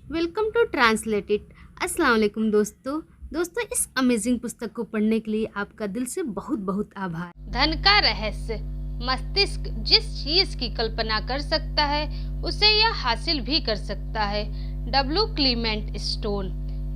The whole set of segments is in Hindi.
Welcome to translated. अस्सलाम वालेकुम दोस्तों इस अमेजिंग पुस्तक को पढ़ने के लिए आपका दिल से बहुत बहुत आभार। धन का रहस्य। मस्तिष्क जिस चीज की कल्पना कर सकता है उसे यह हासिल भी कर सकता है। W Clement Stone.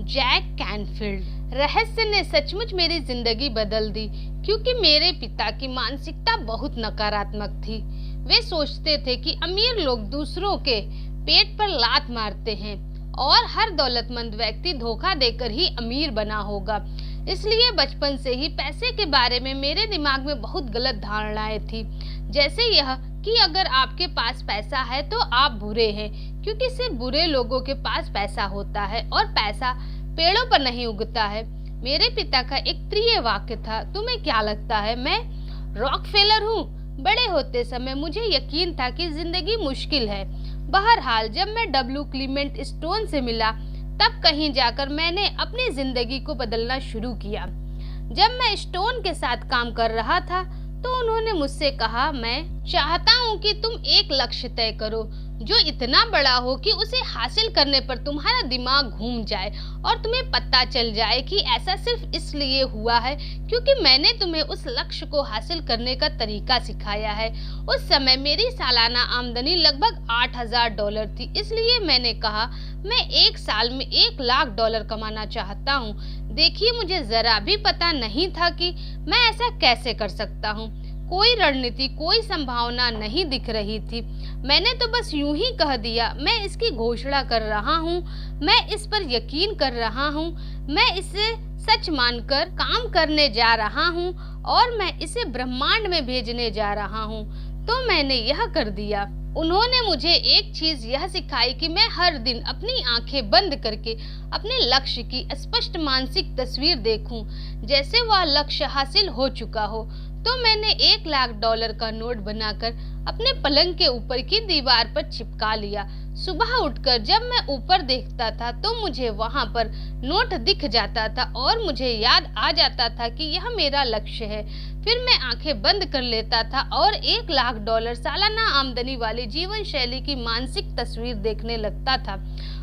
Jack Canfield. रहस्य ने सचमुच मेरी जिंदगी बदल दी, क्योंकि मेरे पिता की मानसिकता बहुत नकारात्मक थी। वे सोचते थे कि अमीर लोग दूसरों के पेट पर लात मारते हैं और हर दौलतमंद व्यक्ति धोखा देकर ही अमीर बना होगा। इसलिए बचपन से ही पैसे के बारे में मेरे दिमाग में बहुत गलत धारणाएं थी, जैसे यह कि अगर आपके पास पैसा है तो आप बुरे हैं, क्योंकि सिर्फ बुरे लोगों के पास पैसा होता है और पैसा पेड़ों पर नहीं उगता है। मेरे पिता का एक प्रिय वाक्य था, तुम्हें क्या लगता है मैं रॉकफेलर हूँ? बड़े होते समय मुझे यकीन था कि जिंदगी मुश्किल है। बहरहाल जब मैं डब्ल्यू क्लीमेंट स्टोन से मिला तब कहीं जाकर मैंने अपनी जिंदगी को बदलना शुरू किया। जब मैं स्टोन के साथ काम कर रहा था तो उन्होंने मुझसे कहा, मैं चाहता हूँ कि तुम एक लक्ष्य तय करो जो इतना बड़ा हो कि उसे हासिल करने पर तुम्हारा दिमाग घूम जाए और तुम्हें पता चल जाए कि ऐसा सिर्फ इसलिए हुआ है क्योंकि मैंने तुम्हें उस लक्ष्य को हासिल करने का तरीका सिखाया है। उस समय मेरी सालाना आमदनी लगभग $8,000 थी, इसलिए मैंने कहा मैं एक साल में $1,00,000 कमाना चाहता हूँ। देखिए, मुझे जरा भी पता नहीं था कि मैं ऐसा कैसे कर सकता हूँ। कोई रणनीति, कोई संभावना नहीं दिख रही थी। मैंने तो बस यूं ही कह दिया, मैं इसकी घोषणा कर रहा हूँ, मैं इस पर यकीन कर रहा हूँ, मैं इसे सच मानकर काम करने जा रहा हूँ और मैं इसे ब्रह्मांड में भेजने जा रहा हूँ। तो मैंने यह कर दिया। उन्होंने मुझे एक चीज यह सिखाई कि मैं हर दिन अपनी आंखें बंद करके अपने लक्ष्य की स्पष्ट मानसिक तस्वीर देखूं, जैसे वह लक्ष्य हासिल हो चुका हो। तो मैंने $1,00,000 का नोट बनाकर अपने पलंग के ऊपर की दीवार पर चिपका लिया। सुबह उठकर जब मैं ऊपर देखता था तो मुझे वहां पर नोट दिख जाता था और मुझे याद आ जाता था कि यह मेरा लक्ष्य है। फिर मैं आंखें बंद कर लेता था और $1,00,000 सालाना आमदनी वाली जीवन शैली की मानसिक तस्वीर देखने लगता था।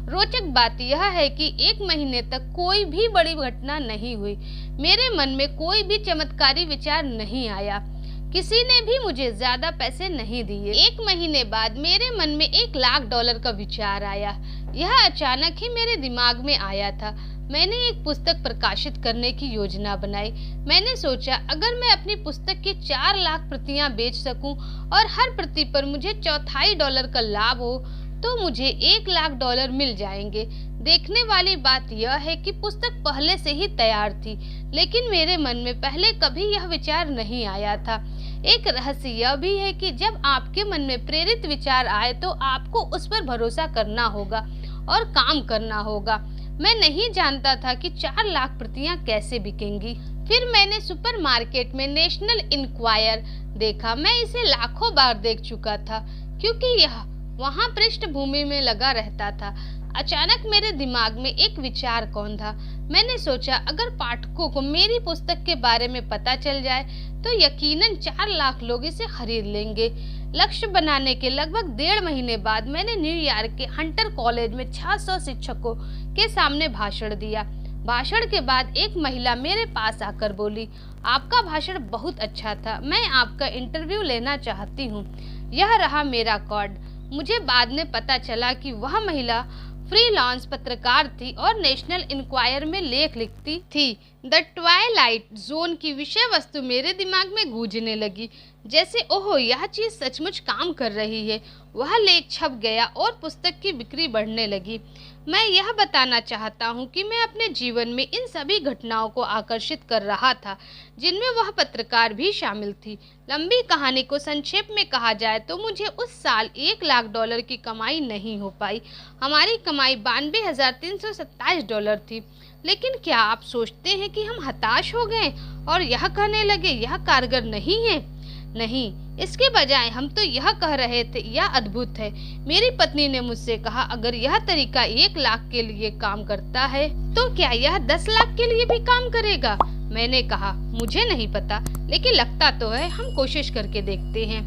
रोचक बात यह है कि 1 महीने तक कोई भी बड़ी घटना नहीं हुई। मेरे मन में कोई भी चमत्कारी विचार नहीं आया। किसी ने भी मुझे ज्यादा पैसे नहीं दिए। 1 महीने बाद मेरे मन में $1,00,000 का विचार आया। यह अचानक ही मेरे दिमाग में आया था। मैंने एक पुस्तक प्रकाशित करने की योजना बनाई। मैंने सोचा, अगर मैं अपनी पुस्तक की 4 लाख प्रतियां बेच सकूं और हर प्रति पर मुझे $0.25 का लाभ हो तो मुझे $1,00,000 मिल जाएंगे। देखने वाली बात यह है कि पुस्तक पहले से ही तैयार थी, लेकिन मेरे मन में पहले कभी यह विचार नहीं आया था। एक रहस्य यह भी है कि जब आपके मन में प्रेरित विचार आए तो आपको उस पर भरोसा करना होगा और काम करना होगा। मैं नहीं जानता था कि 4 लाख प्रतियां कैसे बिकेंगी। फिर मैंने सुपरमार्केट में नेशनल इंक्वायर देखा। मैं इसे लाखों बार देख चुका था क्योंकि यह वहां पृष्ठभूमि में लगा रहता था। अचानक मेरे दिमाग में एक विचार कौन था। मैंने सोचा, अगर पाठकों को मेरी पुस्तक के बारे में पता चल जाए तो यकीनन 4 लाख लोग इसे खरीद लेंगे। लक्ष्य बनाने के लगभग 1.5 महीने बाद मैंने न्यूयॉर्क के हंटर कॉलेज में 600 शिक्षकों के सामने भाषण दिया। भाषण के बाद एक महिला मेरे पास आकर बोली, आपका भाषण बहुत अच्छा था, मैं आपका इंटरव्यू लेना चाहती हूँ। यह रहा मेरा कार्ड। मुझे बाद में पता चला कि वह महिला फ्रीलांस पत्रकार थी और नेशनल इंक्वायर में लेख लिखती थी। द ट्वाइलाइट जोन की विषय वस्तु मेरे दिमाग में गूंजने लगी, जैसे ओहो, यह चीज सचमुच काम कर रही है। वह लेख छप गया और पुस्तक की बिक्री बढ़ने लगी। मैं यह बताना चाहता हूँ कि मैं अपने जीवन में इन सभी घटनाओं को आकर्षित कर रहा था जिनमें वह पत्रकार भी शामिल थी। लंबी कहानी को संक्षेप में कहा जाए तो मुझे उस साल $1,00,000 की कमाई नहीं हो पाई। हमारी कमाई $92,327 थी। लेकिन क्या आप सोचते हैं कि हम हताश हो गए और यह कहने लगे यह कारगर नहीं है? नहीं, इसके बजाय हम तो यह कह रहे थे यह अद्भुत है। मेरी पत्नी ने मुझसे कहा, अगर यह तरीका 1 लाख के लिए काम करता है तो क्या यह 10 लाख के लिए भी काम करेगा? मैंने कहा, मुझे नहीं पता, लेकिन लगता तो है, हम कोशिश करके देखते हैं।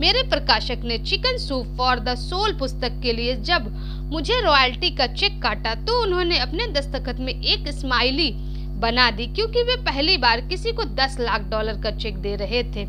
मेरे प्रकाशक ने chicken soup for the soul पुस्तक के लिए जब मुझे रॉयल्टी का चेक काटा तो उन्होंने अपने दस्तखत में एक स्माइली बना दी, क्योंकि वे पहली बार किसी को 10 लाख डॉलर का चेक दे रहे थे।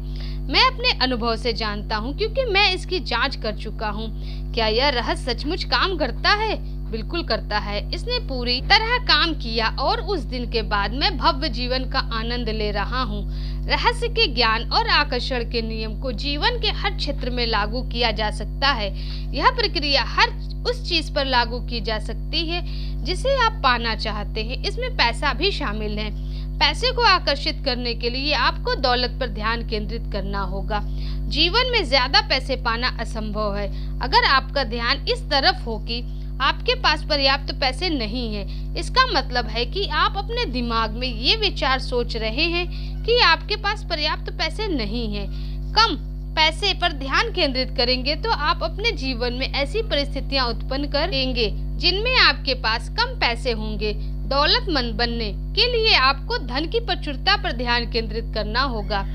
मैं अपने अनुभव से जानता हूँ, क्योंकि मैं इसकी जांच कर चुका हूँ। क्या यह रहस्य सचमुच काम करता है? बिल्कुल करता है। इसने पूरी तरह काम किया और उस दिन के बाद मैं भव्य जीवन का आनंद ले रहा हूँ। रहस्य के ज्ञान और आकर्षण के नियम को जीवन के हर क्षेत्र में लागू किया जा सकता है। यह प्रक्रिया हर उस चीज पर लागू की जा सकती है जिसे आप पाना चाहते हैं। इसमें पैसा भी शामिल है। पैसे को आकर्षित करने के लिए आपको दौलत पर ध्यान केंद्रित करना होगा। जीवन में ज्यादा पैसे पाना असंभव है अगर आपका ध्यान इस तरफ हो कि आपके पास पर्याप्त पैसे नहीं हैं। इसका मतलब है कि आप अपने दिमाग में ये विचार सोच रहे हैं कि आपके पास पर्याप्त पैसे नहीं हैं। कम पैसे पर ध्यान केंद्रित करेंगे तो आप अपने जीवन में ऐसी परिस्थितियां उत्पन्न करेंगे जिनमें आपके पास कम पैसे होंगे। दौलतमंद बनने के लिए आपको धन की प्रचुरता पर ध्यान केंद्रित करना होगा।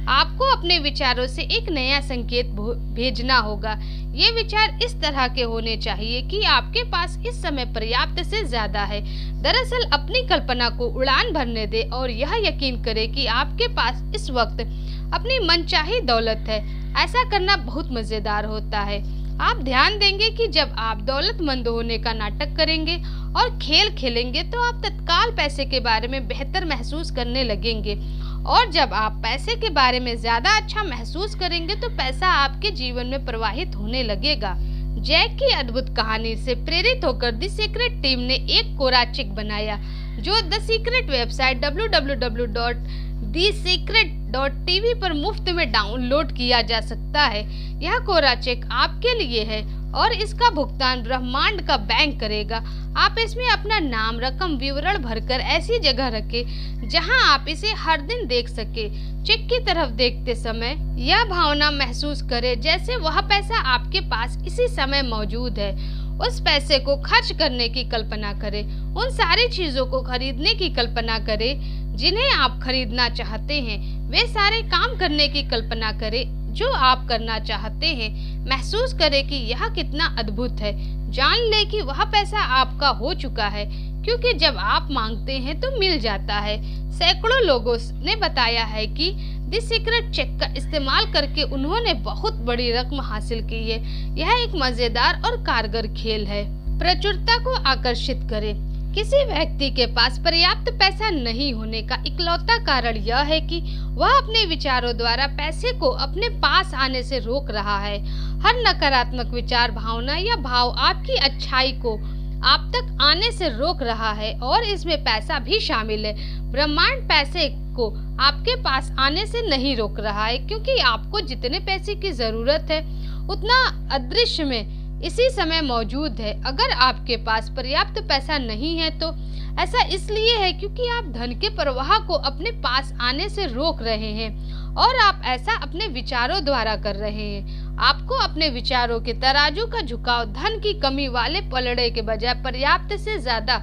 आपको अपने विचारों से एक नया संकेत भेजना होगा। ये विचार इस तरह के होने चाहिए कि आपके पास इस समय पर्याप्त से ज्यादा है। दरअसल अपनी कल्पना को उड़ान भरने दे और यह यकीन करें कि आपके पास इस वक्त अपनी मनचाही दौलत है। ऐसा करना बहुत मजेदार होता है। आप ध्यान देंगे कि जब आप दौलतमंद होने का नाटक करेंगे और खेल खेलेंगे तो आप तत्काल पैसे के बारे में बेहतर महसूस करने लगेंगे, और जब आप पैसे के बारे में ज्यादा अच्छा महसूस करेंगे तो पैसा आपके जीवन में प्रवाहित होने लगेगा। जैक की अद्भुत कहानी से प्रेरित होकर द सीक्रेट टीम ने एक कोरा चेक बनाया जो द सीक्रेट वेबसाइट www.thesecret.tv पर मुफ्त में डाउनलोड किया जा सकता है। यह कोरा चेक आपके लिए है और इसका भुगतान ब्रह्मांड का बैंक करेगा। आप इसमें अपना नाम, रकम, विवरण भरकर ऐसी जगह रखें जहां आप इसे हर दिन देख सके। चेक की तरफ देखते समय यह भावना महसूस करें जैसे वह पैसा आपके पास इसी समय मौजूद है। उस पैसे को खर्च करने की कल्पना करें। उन सारी चीजों को खरीदने की कल्पना करें जिन्हें आप खरीदना चाहते हैं। वे सारे काम करने की कल्पना करें जो आप करना चाहते हैं। महसूस करें कि यह कितना अद्भुत है। जान ले कि वह पैसा आपका हो चुका है, क्योंकि जब आप मांगते हैं तो मिल जाता है। सैकड़ों लोगों ने बताया है कि द सीक्रेट चेक का इस्तेमाल करके उन्होंने बहुत बड़ी रकम हासिल की है। यह एक मजेदार और कारगर खेल है। प्रचुरता को आकर्षित करें। किसी व्यक्ति के पास पर्याप्त पैसा नहीं होने का इकलौता कारण यह है कि वह अपने विचारों द्वारा पैसे को अपने पास आने से रोक रहा है। हर नकारात्मक विचार, भावना या भाव आपकी अच्छाई को आप तक आने से रोक रहा है, और इसमें पैसा भी शामिल है। ब्रह्मांड पैसे को आपके पास आने से नहीं रोक रहा है, क्योंकि आपको जितने पैसे की जरूरत है उतना अदृश्य में इसी समय मौजूद है। अगर आपके पास पर्याप्त पैसा नहीं है तो ऐसा इसलिए है क्योंकि आप धन के प्रवाह को अपने पास आने से रोक रहे हैं, और आप ऐसा अपने विचारों द्वारा कर रहे हैं। आपको अपने विचारों के तराजू का झुकाव धन की कमी वाले पलड़े के बजाय पर्याप्त से ज्यादा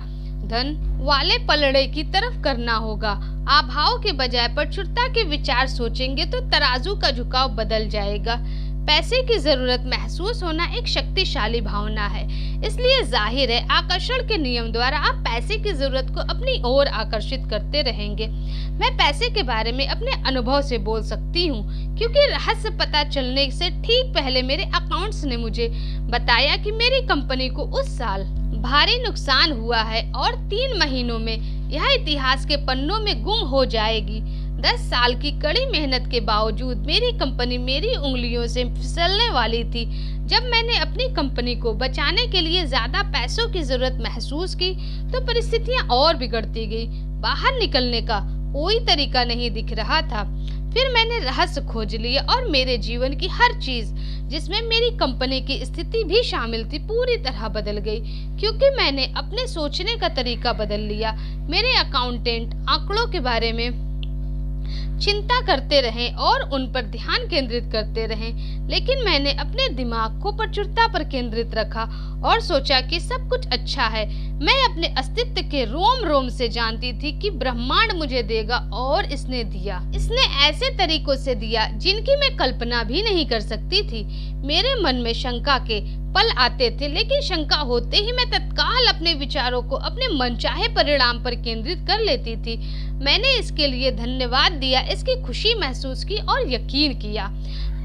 धन वाले पलड़े की तरफ करना होगा। अभाव के बजाय प्रचुरता के विचार सोचेंगे तो तराजू का झुकाव बदल जाएगा। पैसे की जरूरत महसूस होना एक शक्तिशाली भावना है, इसलिए जाहिर है आकर्षण के नियम द्वारा आप पैसे की जरूरत को अपनी ओर आकर्षित करते रहेंगे। मैं पैसे के बारे में अपने अनुभव से बोल सकती हूँ, क्योंकि रहस्य पता चलने से ठीक पहले मेरे अकाउंट्स ने मुझे बताया कि मेरी कंपनी को उस साल भारी नुकसान हुआ है और 3 महीनों में यह इतिहास के पन्नों में गुम हो जाएगी। 10 साल की कड़ी मेहनत के बावजूद मेरी कंपनी मेरी उंगलियों से फिसलने वाली थी। जब मैंने अपनी कंपनी को बचाने के लिए ज्यादा पैसों की जरूरत महसूस की तो परिस्थितियां और बिगड़ती गई। बाहर निकलने का कोई तरीका नहीं दिख रहा था। फिर मैंने रहस्य खोज लिया और मेरे जीवन की हर चीज, जिसमें मेरी कंपनी की स्थिति भी शामिल थी, पूरी तरह बदल गई, क्योंकि मैंने अपने सोचने का तरीका बदल लिया। मेरे अकाउंटेंट आंकड़ों के बारे में चिंता करते रहें और उन पर ध्यान केंद्रित करते रहें, लेकिन मैंने अपने दिमाग को प्रचुरता पर केंद्रित रखा और सोचा कि सब कुछ अच्छा है। मैं अपने अस्तित्व के रोम रोम से जानती थी कि ब्रह्मांड मुझे देगा, और इसने दिया। इसने ऐसे तरीकों से दिया जिनकी मैं कल्पना भी नहीं कर सकती थी। मेरे मन में शंका के पल आते थे, लेकिन शंका होते ही मैं तत्काल अपने विचारों को अपने मनचाहे परिणाम पर केंद्रित कर लेती थी। मैंने इसके लिए धन्यवाद दिया, इसकी खुशी महसूस की और यकीन किया।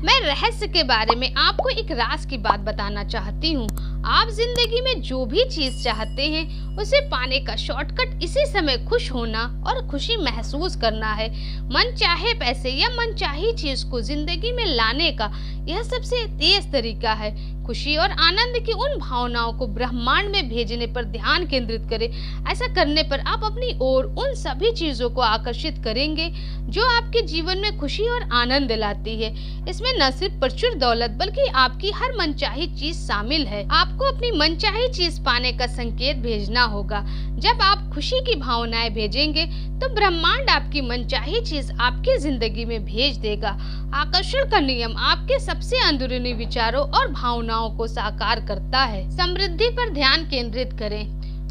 मैं रहस्य के बारे में आपको एक राज की बात बताना चाहती हूँ। आप जिंदगी में जो भी चीज चाहते हैं उसे पाने का शॉर्टकट इसी समय खुश होना और खुशी महसूस करना है। मन चाहे पैसे या मन चाही चीज को जिंदगी में लाने का यह सबसे तेज तरीका है। खुशी और आनंद की उन भावनाओं को ब्रह्मांड में भेजने पर ध्यान केंद्रित करें। ऐसा करने पर आप अपनी ओर उन सभी चीजों को आकर्षित करेंगे जो आपके जीवन में खुशी और आनंद लाती है। इसमें न सिर्फ प्रचुर दौलत बल्कि आपकी हर मनचाही चीज शामिल है। आपको अपनी मनचाही चीज पाने का संकेत भेजना होगा। जब आप खुशी की भावनाएं भेजेंगे तो ब्रह्मांड आपकी मनचाही चीज आपकी जिंदगी में भेज देगा। आकर्षण का नियम आपके सबसे अंदरूनी विचारों और भावनाओं को साकार करता है। समृद्धि पर ध्यान केंद्रित करें।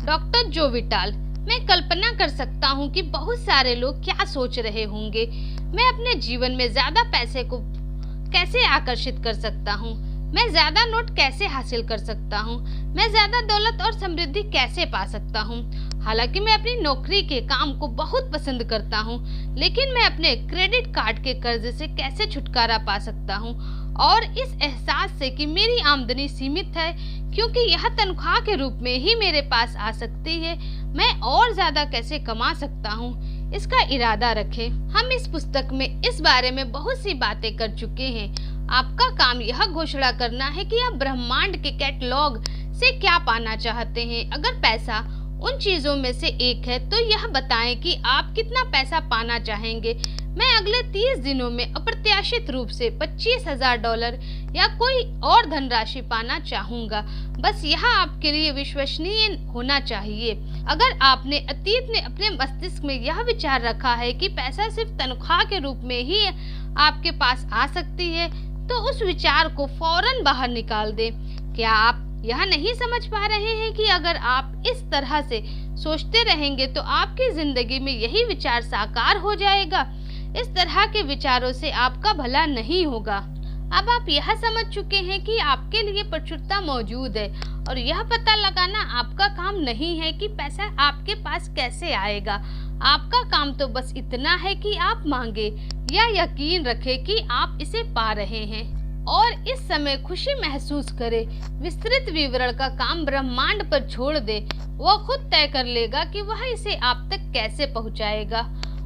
डॉक्टर जो विटाल। मैं कल्पना कर सकता हूँ कि बहुत सारे लोग क्या सोच रहे होंगे। मैं अपने जीवन में ज्यादा पैसे को कैसे आकर्षित कर सकता हूँ? मैं ज्यादा नोट कैसे हासिल कर सकता हूँ? मैं ज्यादा दौलत और समृद्धि कैसे पा सकता हूँ? हालांकि मैं अपनी नौकरी के काम को बहुत पसंद करता हूँ, लेकिन मैं अपने क्रेडिट कार्ड के कर्ज से कैसे छुटकारा पा सकता हूँ? और इस एहसास से कि मेरी आमदनी सीमित है क्योंकि यह तनख्वाह के रूप में ही मेरे पास आ सकती है, मैं और ज्यादा कैसे कमा सकता हूँ, इसका इरादा रखें। हम इस पुस्तक में इस बारे में बहुत सी बातें कर चुके हैं। आपका काम यह घोषणा करना है कि आप ब्रह्मांड के कैटलॉग से क्या पाना चाहते हैं। अगर पैसा उन चीजों में से एक है तो यह बताएं कि आप कितना पैसा पाना चाहेंगे। मैं अगले 30 दिनों में अप्रत्याशित रूप से $25,000 या कोई और धनराशि पाना चाहूंगा। बस यह आपके लिए विश्वसनीय होना चाहिए। अगर आपने अतीत में अपने मस्तिष्क में यह विचार रखा है कि पैसा सिर्फ तनख्वाह के रूप में ही आपके पास आ सकती है, तो उस विचार को फौरन बाहर निकाल दें। क्या आप यह नहीं समझ पा रहे हैं कि अगर आप इस तरह से सोचते रहेंगे तो आपकी जिंदगी में यही विचार साकार हो जाएगा। इस तरह के विचारों से आपका भला नहीं होगा। अब आप यह समझ चुके हैं कि आपके लिए प्रचुरता मौजूद है और यह पता लगाना आपका काम नहीं है कि पैसा आपके पास कैसे आएगा। आपका काम तो बस इतना है कि आप मांगे या यकीन रखें कि आप इसे पा रहे हैं और इस समय खुशी महसूस करें। विस्तृत विवरण का काम ब्रह्मांड पर छोड़ दे, वह खुद तय कर लेगा कि वह इसे आप तक कैसे पहुंचाएगा।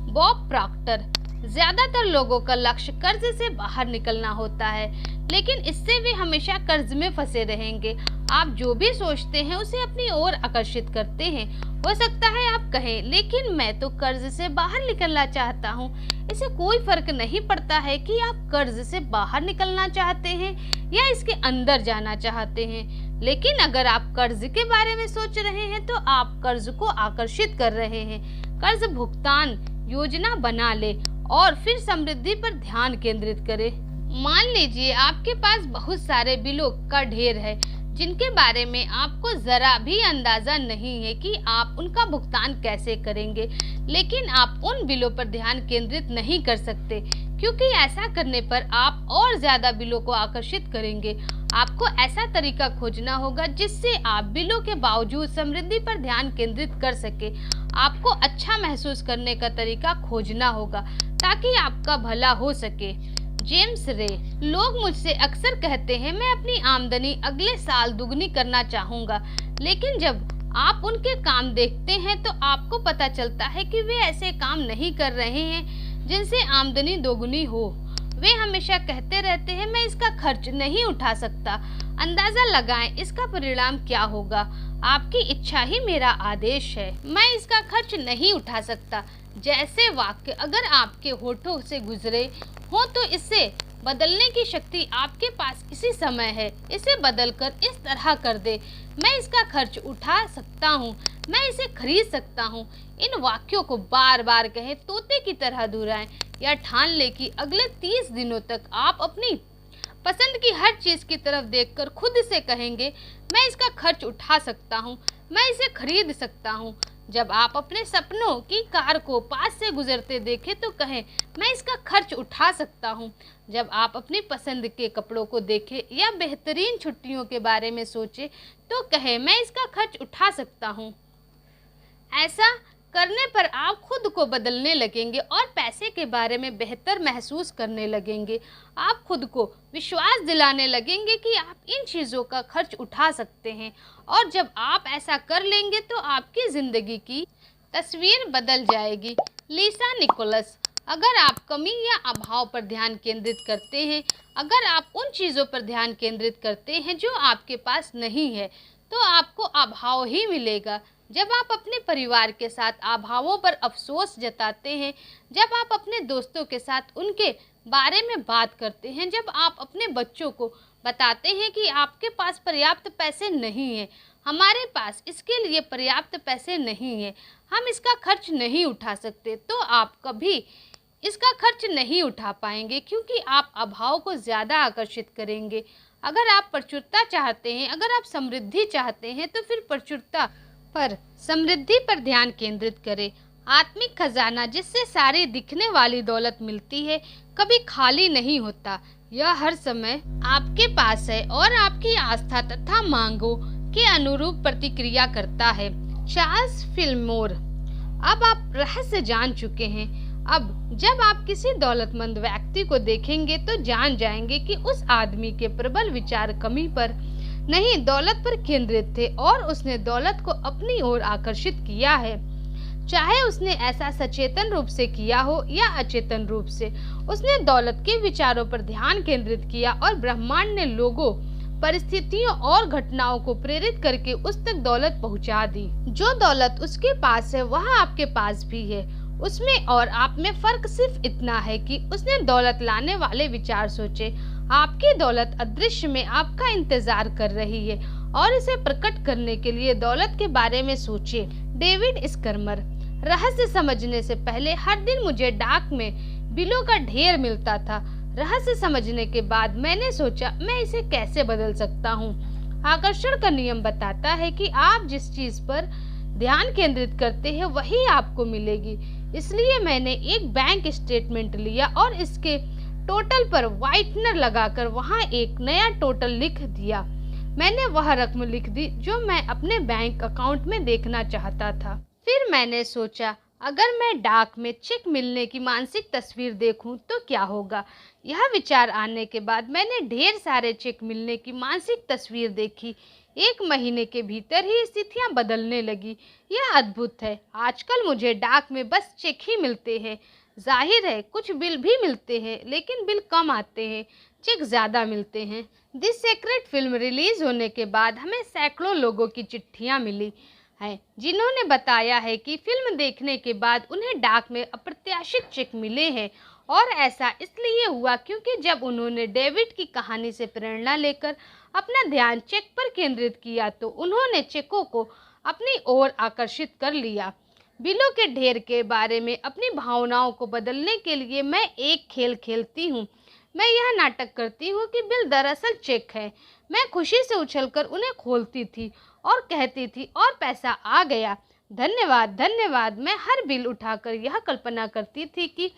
Bob Procter. ज्यादातर लोगों का लक्ष्य कर्ज से बाहर निकलना होता है, लेकिन इससे वे हमेशा कर्ज में फंसे रहेंगे। आप जो भी सोचते हैं उसे अपनी ओर आकर्षित करते हैं। हो सकता है आप कहें, लेकिन मैं तो कर्ज से बाहर निकलना चाहता हूँ। इसे कोई फर्क नहीं पड़ता है कि आप कर्ज से बाहर निकलना चाहते हैं या इसके अंदर जाना चाहते हैं। लेकिन अगर आप कर्ज के बारे में सोच रहे हैं तो आप कर्ज को आकर्षित कर रहे हैं। कर्ज भुगतान योजना बना ले और फिर समृद्धि पर ध्यान केंद्रित करें। मान लीजिए आपके पास बहुत सारे बिलों का ढेर है जिनके बारे में आपको जरा भी अंदाजा नहीं है कि आप उनका भुगतान कैसे करेंगे, लेकिन आप उन बिलों पर ध्यान केंद्रित नहीं कर सकते क्योंकि ऐसा करने पर आप और ज्यादा बिलों को आकर्षित करेंगे। आपको ऐसा तरीका खोजना होगा जिससे आप बिलों के बावजूद समृद्धि पर ध्यान केंद्रित कर सके। आपको अच्छा महसूस करने का तरीका खोजना होगा ताकि आपका भला हो सके। जेम्स रे। लोग मुझसे अक्सर कहते हैं मैं अपनी आमदनी अगले साल दुगनी करना चाहूंगा, लेकिन जब आप उनके काम देखते हैं तो आपको पता चलता है कि वे ऐसे काम नहीं कर रहे हैं जिनसे आमदनी दोगुनी हो। वे हमेशा कहते रहते हैं मैं इसका खर्च नहीं उठा सकता। अंदाजा लगाएं इसका परिणाम क्या होगा। आपकी इच्छा ही मेरा आदेश है। मैं इसका खर्च नहीं उठा सकता जैसे वाक्य अगर आपके होठों से गुजरे हो तो इसे बदलने की शक्ति आपके पास इसी समय है। इसे बदलकर इस तरह कर दे, मैं इसका खर्च उठा सकता हूँ, मैं इसे खरीद सकता हूँ। इन वाक्यों को बार बार कहें, तोते की तरह दोहराएं या ठान ले कि अगले 30 दिनों तक आप अपनी पसंद की हर चीज की तरफ देखकर खुद से कहेंगे मैं इसका खर्च उठा सकता हूँ, मैं इसे खरीद सकता हूँ। जब आप अपने सपनों की कार को पास से गुजरते देखें तो कहें मैं इसका खर्च उठा सकता हूँ। जब आप अपनी पसंद के कपड़ों को देखें या बेहतरीन छुट्टियों के बारे में सोचें तो कहें मैं इसका खर्च उठा सकता हूँ। ऐसा करने पर आप खुद को बदलने लगेंगे और पैसे के बारे में बेहतर महसूस करने लगेंगे। आप खुद को विश्वास दिलाने लगेंगे कि आप इन चीज़ों का खर्च उठा सकते हैं, और जब आप ऐसा कर लेंगे तो आपकी ज़िंदगी की तस्वीर बदल जाएगी। लिसा निकोलस। अगर आप कमी या अभाव पर ध्यान केंद्रित करते हैं, अगर आप उन चीज़ों पर ध्यान केंद्रित करते हैं जो आपके पास नहीं है, तो आपको अभाव ही मिलेगा। जब आप अपने परिवार के साथ अभावों पर अफसोस जताते हैं, जब आप अपने दोस्तों के साथ उनके बारे में बात करते हैं, जब आप अपने बच्चों को बताते हैं कि आपके पास पर्याप्त पैसे नहीं हैं, हमारे पास इसके लिए पर्याप्त पैसे नहीं हैं, हम इसका खर्च नहीं उठा सकते, तो आप कभी इसका खर्च नहीं उठा पाएंगे, क्योंकि आप अभाव को ज़्यादा आकर्षित करेंगे। अगर आप प्रचुरता चाहते हैं, अगर आप समृद्धि चाहते हैं, तो फिर प्रचुरता पर समृद्धि पर ध्यान केंद्रित करें। आत्मिक खजाना, जिससे सारी दिखने वाली दौलत मिलती है, कभी खाली नहीं होता। यह हर समय आपके पास है और आपकी आस्था तथा मांगों के अनुरूप प्रतिक्रिया करता है। Charles Fillmore. अब आप रहस्य जान चुके हैं। अब जब आप किसी दौलतमंद व्यक्ति को देखेंगे तो जान जाएंगे कि उस आदमी के प्रबल विचार कमी पर नहीं, दौलत पर केंद्रित थे, और उसने दौलत को अपनी ओर आकर्षित किया है। चाहे उसने ऐसा सचेतन रूप से किया हो या अचेतन रूप से, उसने दौलत के विचारों पर ध्यान केंद्रित किया और ब्रह्मांड ने लोगों, परिस्थितियों और घटनाओं को प्रेरित करके उस तक दौलत पहुंचा दी। जो दौलत उसके पास है वह आपके पास भी है। उसमें और आप में फर्क सिर्फ इतना है कि उसने दौलत लाने वाले विचार सोचे। आपकी दौलत अदृश्य में आपका इंतजार कर रही है और इसे प्रकट करने के लिए दौलत के बारे में सोचिए। डेविड स्कर्मर। रहस्य समझने से पहले हर दिन मुझे डाक में बिलों का ढेर मिलता था। रहस्य समझने के बाद मैंने सोचा मैं इसे कैसे बदल सकता हूँ। आकर्षण का नियम बताता है कि आप जिस चीज पर ध्यान केंद्रित करते हैं वही आपको मिलेगी। इसलिए मैंने एक बैंक स्टेटमेंट लिया और इसके टोटल पर व्हाइटनर लगाकर वहां एक नया टोटल लिख दिया। मैंने वह रकम लिख दी जो मैं अपने बैंक अकाउंट में देखना चाहता था। फिर मैंने सोचा अगर मैं डाक में चेक मिलने की मानसिक तस्वीर देखूं तो क्या होगा। यह विचार आने के बाद मैंने ढेर सारे चेक मिलने की मानसिक तस्वीर देखी। 1 महीने के भीतर ही स्थितियां बदलने लगी। यह अद्भुत है। आजकल मुझे डाक में बस चेक ही मिलते हैं। जाहिर है कुछ बिल भी मिलते हैं, लेकिन बिल कम आते हैं, चेक ज़्यादा मिलते हैं। द सीक्रेट फिल्म रिलीज होने के बाद हमें सैकड़ों लोगों की चिट्ठियां मिली हैं जिन्होंने बताया है कि फिल्म देखने के बाद उन्हें डाक में अप्रत्याशित चेक मिले हैं। और ऐसा इसलिए हुआ क्योंकि जब उन्होंने डेविड की कहानी से प्रेरणा लेकर अपना ध्यान चेक पर केंद्रित किया तो उन्होंने चेकों को अपनी ओर आकर्षित कर लिया। बिलों के ढेर के बारे में अपनी भावनाओं को बदलने के लिए मैं एक खेल खेलती हूँ। मैं यह नाटक करती हूँ कि बिल दरअसल चेक है। मैं खुशी से उछलकर उन्हें खोलती थी और कहती थी और पैसा आ गया, धन्यवाद धन्यवाद। मैं हर बिल उठाकर यह कल्पना करती थी कि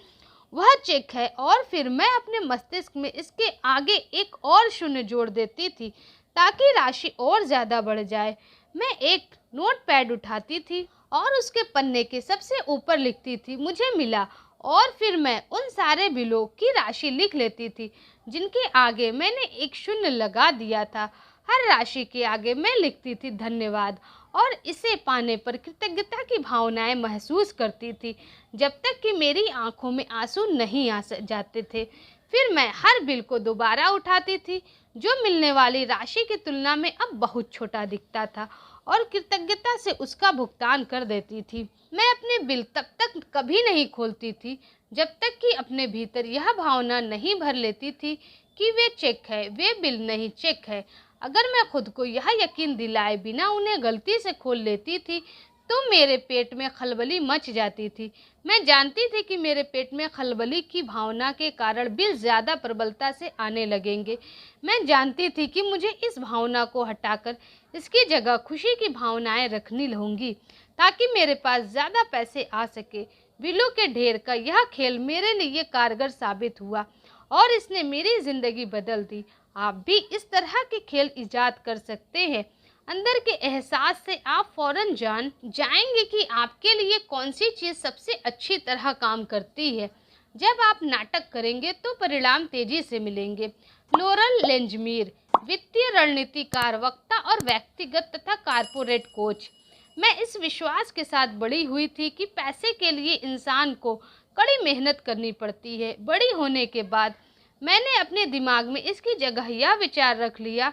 वह चेक है और फिर मैं अपने मस्तिष्क में इसके आगे एक और शून्य जोड़ देती थी ताकि राशि और ज़्यादा बढ़ जाए। मैं एक नोटपैड उठाती थी और उसके पन्ने के सबसे ऊपर लिखती थी मुझे मिला, और फिर मैं उन सारे बिलों की राशि लिख लेती थी जिनके आगे मैंने एक शून्य लगा दिया था। हर राशि के आगे मैं लिखती थी धन्यवाद और इसे पाने पर कृतज्ञता की भावनाएं महसूस करती थी जब तक कि मेरी आंखों में आंसू नहीं आ जाते थे। फिर मैं हर बिल को दोबारा उठाती थी जो मिलने वाली राशि की तुलना में अब बहुत छोटा दिखता था और कृतज्ञता से उसका भुगतान कर देती थी। मैं अपने बिल तब तक कभी नहीं खोलती थी जब तक कि अपने भीतर यह भावना नहीं भर लेती थी कि वे चेक है, वे बिल नहीं चेक है। अगर मैं खुद को यह यकीन दिलाए बिना उन्हें गलती से खोल लेती थी तो मेरे पेट में खलबली मच जाती थी। मैं जानती थी कि मेरे पेट में खलबली की भावना के कारण बिल ज़्यादा प्रबलता से आने लगेंगे। मैं जानती थी कि मुझे इस भावना को हटाकर इसकी जगह खुशी की भावनाएं रखनी होंगी ताकि मेरे पास ज़्यादा पैसे आ सके। बिलों के ढेर का यह खेल मेरे लिए कारगर साबित हुआ और इसने मेरी ज़िंदगी बदल दी। आप भी इस तरह के खेल इजाद कर सकते हैं। अंदर के एहसास से आप फौरन जान जाएंगे कि आपके लिए कौन सी चीज़ सबसे अच्छी तरह काम करती है। जब आप नाटक करेंगे तो परिणाम तेजी से मिलेंगे। लोरल लेंजमीर, वित्तीय रणनीतिकार, वक्ता और व्यक्तिगत तथा कारपोरेट कोच। मैं इस विश्वास के साथ बड़ी हुई थी कि पैसे के लिए इंसान को कड़ी मेहनत करनी पड़ती है। बड़ी होने के बाद मैंने अपने दिमाग में इसकी जगह यह विचार रख लिया,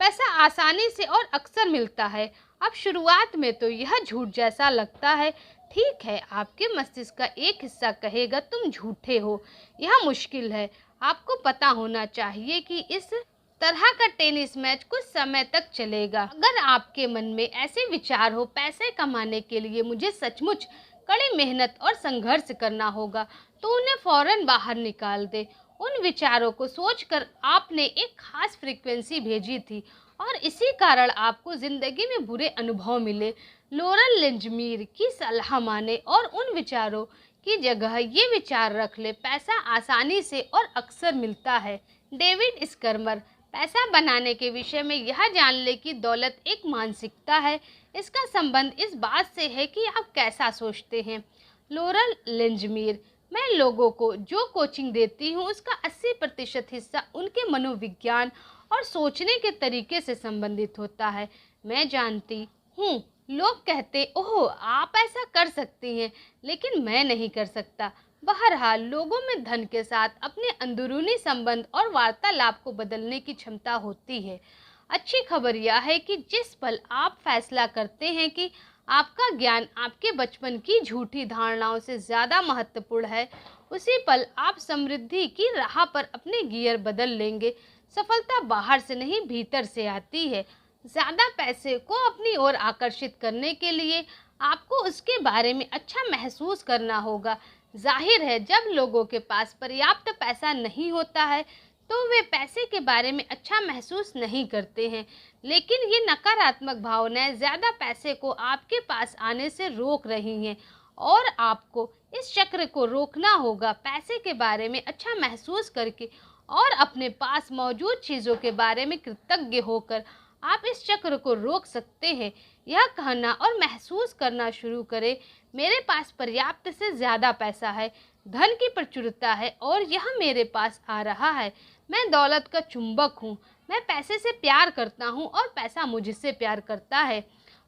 पैसा आसानी से और अक्सर मिलता है। अब शुरुआत में तो यह झूठ जैसा लगता है। ठीक है, आपके मस्तिष्क का एक हिस्सा कहेगा तुम झूठे हो, यह मुश्किल है। आपको पता होना चाहिए कि इस तरह का टेनिस मैच कुछ समय तक चलेगा। अगर आपके मन में ऐसे विचार हो, पैसे कमाने के लिए मुझे सचमुच कड़ी मेहनत और संघर्ष करना होगा, तो उन्हें फौरन बाहर निकाल दे। उन विचारों को सोचकर आपने एक खास फ्रीक्वेंसी भेजी थी और इसी कारण आपको जिंदगी में बुरे अनुभव मिले। लोरल लेंजमीर की सलाह माने और उन विचारों की जगह ये विचार रख ले, पैसा आसानी से और अक्सर मिलता है। डेविड स्कर्मर, पैसा बनाने के विषय में यह जान ले कि दौलत एक मानसिकता है। इसका संबंध इस बात से है कि आप कैसा सोचते हैं। लोरल लेंजमीर, मैं लोगों को जो कोचिंग देती हूँ उसका 80% हिस्सा उनके मनोविज्ञान और सोचने के तरीके से संबंधित होता है। मैं जानती हूँ लोग कहते ओह आप ऐसा कर सकती हैं, लेकिन मैं नहीं कर सकता। बहरहाल, लोगों में धन के साथ अपने अंदरूनी संबंध और वार्तालाप को बदलने की क्षमता होती है। अच्छी खबर यह है कि जिस पल आप फैसला करते हैं कि आपका ज्ञान आपके बचपन की झूठी धारणाओं से ज़्यादा महत्वपूर्ण है, उसी पल आप समृद्धि की राह पर अपने गियर बदल लेंगे। सफलता बाहर से नहीं, भीतर से आती है। ज़्यादा पैसे को अपनी ओर आकर्षित करने के लिए आपको उसके बारे में अच्छा महसूस करना होगा। जाहिर है, जब लोगों के पास पर्याप्त पैसा नहीं होता है तो वे पैसे के बारे में अच्छा महसूस नहीं करते हैं, लेकिन ये नकारात्मक भावनाएं ज़्यादा पैसे को आपके पास आने से रोक रही हैं और आपको इस चक्र को रोकना होगा। पैसे के बारे में अच्छा महसूस करके और अपने पास मौजूद चीज़ों के बारे में कृतज्ञ होकर आप इस चक्र को रोक सकते हैं। यह कहना और महसूस करना शुरू करें, मेरे पास पर्याप्त से ज़्यादा पैसा है, धन की प्रचुरता है और यह मेरे पास आ रहा है। मैं दौलत का चुंबक हूँ, मैं पैसे से प्यार करता हूँ और पैसा मुझसे प्यार करता है।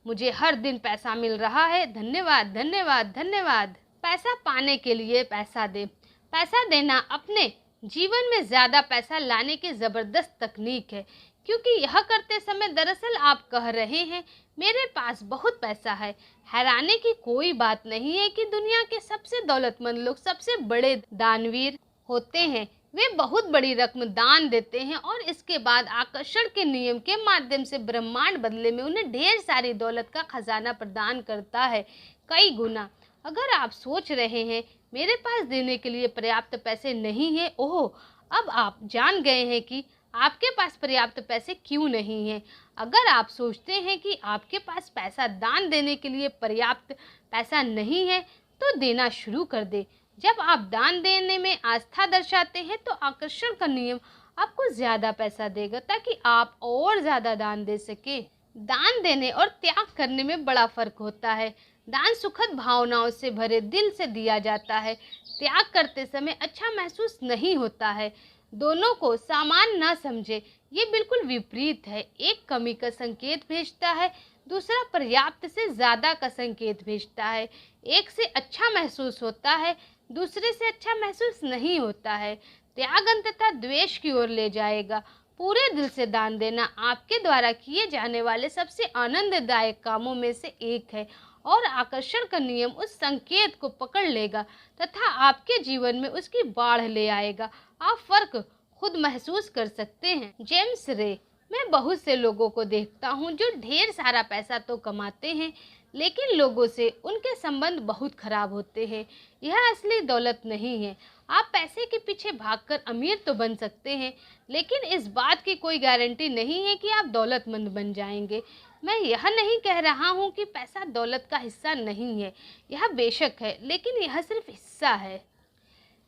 मुझे हर दिन पैसा मिल रहा है, धन्यवाद धन्यवाद धन्यवाद। पैसा पाने के लिए पैसा दे। पैसा देना अपने जीवन में ज़्यादा पैसा लाने की ज़बरदस्त तकनीक है, क्योंकि यह करते समय दरअसल आप कह रहे हैं मेरे पास बहुत पैसा है। हैरानी की कोई बात नहीं है कि दुनिया के सबसे दौलतमंद लोग सबसे बड़े दानवीर होते हैं। वे बहुत बड़ी रकम दान देते हैं और इसके बाद आकर्षण के नियम के माध्यम से ब्रह्मांड बदले में उन्हें ढेर सारी दौलत का खजाना प्रदान करता है, कई गुना। अगर आप सोच रहे हैं मेरे पास देने के लिए पर्याप्त पैसे नहीं है, ओह, अब आप जान गए हैं कि आपके पास पर्याप्त पैसे क्यों नहीं हैं। अगर आप सोचते हैं कि आपके पास पैसा दान देने के लिए पर्याप्त पैसा नहीं है, तो देना शुरू कर दे। जब आप दान देने में आस्था दर्शाते हैं तो आकर्षण का नियम आपको ज़्यादा पैसा देगा ताकि आप और ज़्यादा दान दे सके। दान देने और त्याग करने में बड़ा फर्क होता है। दान सुखद भावनाओं से भरे दिल से दिया जाता है, त्याग करते समय अच्छा महसूस नहीं होता है। दोनों को समान न समझे, ये बिल्कुल विपरीत है। एक कमी का संकेत भेजता है, दूसरा पर्याप्त से ज़्यादा का संकेत भेजता है। एक से अच्छा महसूस होता है, दूसरे से अच्छा महसूस नहीं होता है। त्याग अंततः द्वेष की ओर ले जाएगा। पूरे दिल से दान देना आपके द्वारा किए जाने वाले सबसे आनंददायक कामों में से एक है और आकर्षण का नियम उस संकेत को पकड़ लेगा तथा आपके जीवन में उसकी बाढ़ ले आएगा। आप फर्क खुद महसूस कर सकते हैं। जेम्स रे, मैं बहुत से लोगों को देखता हूँ जो ढेर सारा पैसा तो कमाते हैं, लेकिन लोगों से उनके संबंध बहुत खराब होते हैं। यह असली दौलत नहीं है। आप पैसे के पीछे भागकर अमीर तो बन सकते हैं, लेकिन इस बात की कोई गारंटी नहीं है कि आप दौलतमंद बन जाएंगे। मैं यह नहीं कह रहा हूँ कि पैसा दौलत का हिस्सा नहीं है, यह बेशक है, लेकिन यह सिर्फ हिस्सा है।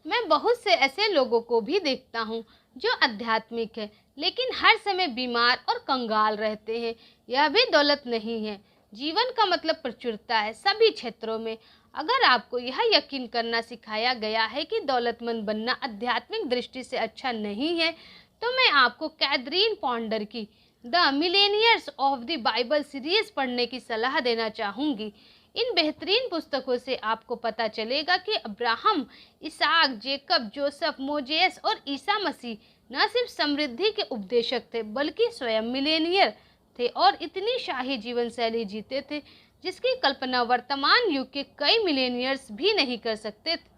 मैं बहुत से ऐसे लोगों को भी देखता हूँ जो आध्यात्मिक है, लेकिन हर समय बीमार और कंगाल रहते हैं। यह भी दौलत नहीं है। जीवन का मतलब प्रचुरता है सभी क्षेत्रों में। अगर आपको यह यकीन करना सिखाया गया है कि दौलतमंद बनना आध्यात्मिक दृष्टि से अच्छा नहीं है, तो मैं आपको कैथरीन पॉन्डर की the millionaires of the Bible series पढ़ने की सलाह देना चाहूँगी। इन बेहतरीन पुस्तकों से आपको पता चलेगा कि अब्राहम, इसहाक, जेकब, जोसेफ, मोजेस और ईसा मसीह न सिर्फ समृद्धि के उपदेशक थे, बल्कि स्वयं मिलेनियर थे और इतनी शाही जीवन शैली जीते थे जिसकी कल्पना वर्तमान युग के कई मिलेनियर्स भी नहीं कर सकते थे।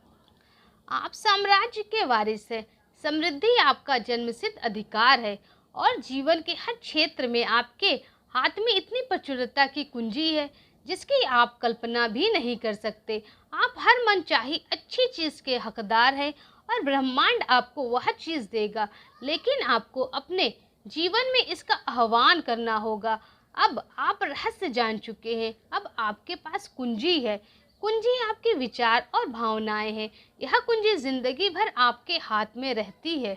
आप साम्राज्य के वारिस हैं। समृद्धि आपका जन्मसिद्ध अधिकार है और जीवन के हर क्षेत्र में आपके हाथ में इतनी प्रचुरता की कुंजी है जिसकी आप कल्पना भी नहीं कर सकते। आप हर मनचाही अच्छी चीज़ के हकदार हैं और ब्रह्मांड आपको वह चीज़ देगा, लेकिन आपको अपने जीवन में इसका आह्वान करना होगा। अब आप रहस्य जान चुके हैं, अब आपके पास कुंजी है। कुंजी आपके विचार और भावनाएं हैं। यह कुंजी जिंदगी भर आपके हाथ में रहती है।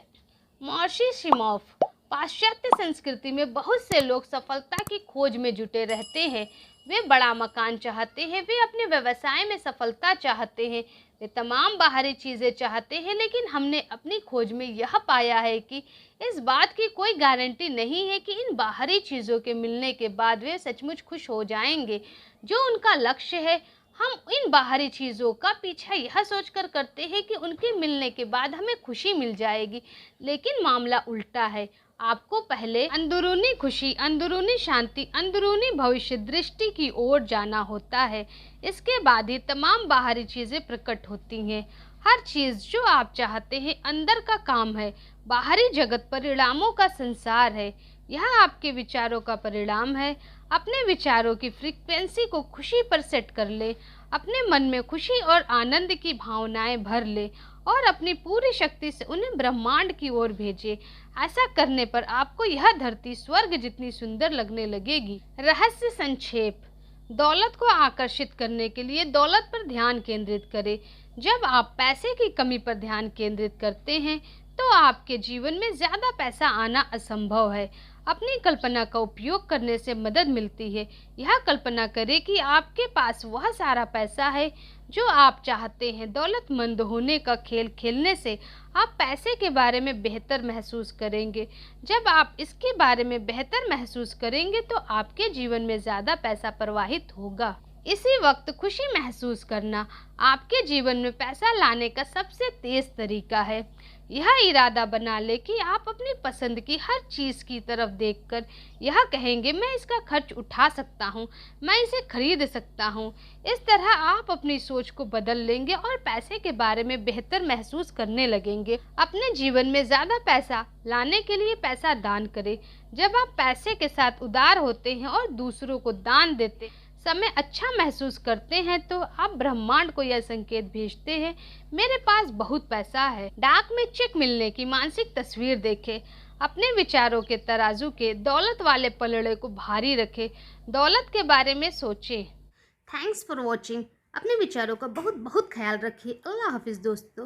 मॉर्सी शिमॉफ। पाश्चात्य संस्कृति में बहुत से लोग सफलता की खोज में जुटे रहते हैं। वे बड़ा मकान चाहते हैं, वे अपने व्यवसाय में सफलता चाहते हैं, वे तमाम बाहरी चीज़ें चाहते हैं, लेकिन हमने अपनी खोज में यह पाया है कि इस बात की कोई गारंटी नहीं है कि इन बाहरी चीज़ों के मिलने के बाद वे सचमुच खुश हो जाएंगे जो उनका लक्ष्य है। हम इन बाहरी चीज़ों का पीछा यह सोचकर करते हैं कि उनके मिलने के बाद हमें खुशी मिल जाएगी, लेकिन मामला उल्टा है। आपको पहले अंदरूनी खुशी, अंदरूनी शांति, अंदरूनी भविष्य दृष्टि की ओर जाना होता है। इसके बाद ही तमाम बाहरी चीज़ें प्रकट होती हैं। हर चीज़ जो आप चाहते हैं अंदर का काम है। बाहरी जगत परिणामों का संसार है, यह आपके विचारों का परिणाम है। अपने विचारों की फ्रीक्वेंसी को खुशी पर सेट कर ले, अपने मन में खुशी और आनंद की भावनाएं भर ले और अपनी पूरी शक्ति से उन्हें ब्रह्मांड की ओर भेजे। ऐसा करने पर आपको यह धरती स्वर्ग जितनी सुंदर लगने लगेगी। रहस्य संक्षेप। दौलत को आकर्षित करने के लिए दौलत पर ध्यान केंद्रित करें। जब आप पैसे की कमी पर ध्यान केंद्रित करते हैं तो आपके जीवन में ज़्यादा पैसा आना असंभव है। अपनी कल्पना का उपयोग करने से मदद मिलती है। यह कल्पना करें कि आपके पास वह सारा पैसा है जो आप चाहते हैं। दौलतमंद होने का खेल खेलने से आप पैसे के बारे में बेहतर महसूस करेंगे। जब आप इसके बारे में बेहतर महसूस करेंगे तो आपके जीवन में ज़्यादा पैसा प्रवाहित होगा। इसी वक्त खुशी महसूस करना आपके जीवन में पैसा लाने का सबसे तेज तरीका है। यह इरादा बना ले कि आप अपनी पसंद की हर चीज़ की तरफ देखकर यह कहेंगे, मैं इसका खर्च उठा सकता हूँ, मैं इसे खरीद सकता हूँ। इस तरह आप अपनी सोच को बदल लेंगे और पैसे के बारे में बेहतर महसूस करने लगेंगे। अपने जीवन में ज़्यादा पैसा लाने के लिए पैसा दान करें। जब आप पैसे के साथ उदार होते हैं और दूसरों को दान देते समय अच्छा महसूस करते हैं तो आप ब्रह्मांड को यह संकेत भेजते हैं, मेरे पास बहुत पैसा है। डाक में चेक मिलने की मानसिक तस्वीर देखें। अपने विचारों के तराजू के दौलत वाले पलड़े को भारी रखें। दौलत के बारे में सोचें। Thanks for watching. अपने विचारों का बहुत बहुत ख्याल रखिए। अल्लाह हाफिज़ दोस्तों।